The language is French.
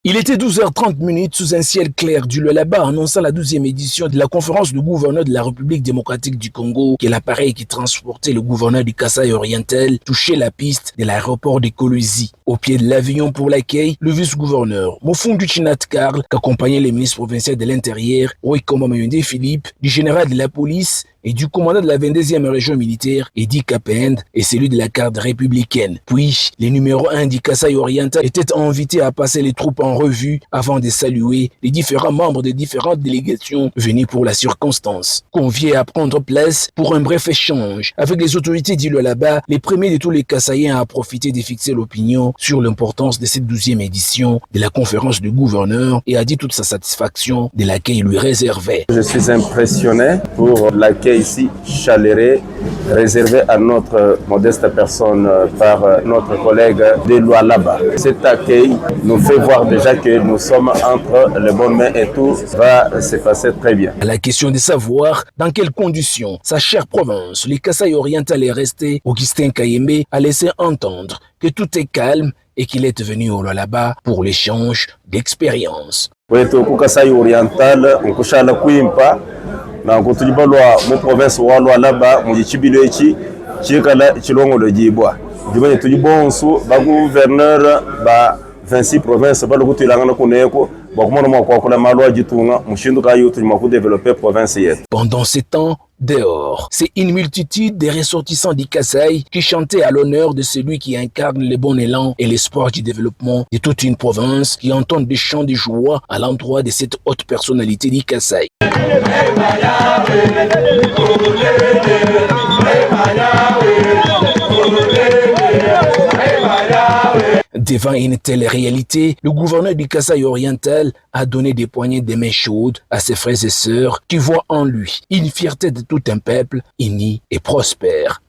Il était 12h30 sous un ciel clair du Lualaba annonçant la 12e édition de la conférence du gouverneur de la République démocratique du Congo, qui est l'appareil qui transportait le gouverneur du Kasaï oriental, touchait la piste de l'aéroport de Kolwezi. Au pied de l'avion pour l'accueil, le vice-gouverneur Mofundu Chinat Karl, qu'accompagnaient les ministres provinciaux de l'Intérieur, Oikoma Mayonde Philippe, du général de la police et du commandant de la 22e région militaire, Edi Kapend, et celui de la garde républicaine. Puis, les numéros 1 du Kasaï oriental étaient invités à passer les troupes en revue avant de saluer les différents membres des différentes délégations venues pour la circonstance. Conviés à prendre place pour un bref échange avec les autorités du Lualaba, les premiers de tous les Kasaïens à profiter de fixer l'opinion sur l'importance de cette 12e édition de la conférence du gouverneur et a dit toute sa satisfaction de l'accueil lui réservé. Je suis impressionné pour l'accueil ici chaleureux réservé à notre modeste personne par notre collègue de Lualaba. Cet accueil nous fait voir déjà que nous sommes entre les bonnes mains et tout va se passer très bien. À la question de savoir dans quelles conditions sa chère province, le Kasaï oriental est resté, Augustin Kayembe a laissé entendre que tout est calme et qu'il est venu au Lualaba pour l'échange d'expériences. Kwetu ku Kasaï oriental nkushala kuimpa na kutulibalwa mu province wa Lualaba mu gicibilo eki chikala chilongolo jibwa jibanye tulibonsu ba gouverneur ba 26 provinces balokutulangana kuneko bakumona mwakwakula malwa jitunga mushindu kayo tulima ku développer province yetu. Pendant ces temps, dehors, c'est une multitude des ressortissants du Kasaï qui chantaient à l'honneur de celui qui incarne le bon élan et l'espoir du développement de toute une province, qui entendent des chants de joie à l'endroit de cette haute personnalité du Kasaï. Devant une telle réalité, le gouverneur du Kasaï oriental a donné des poignées de main chaudes à ses frères et sœurs qui voient en lui une fierté de tout un peuple uni et prospère.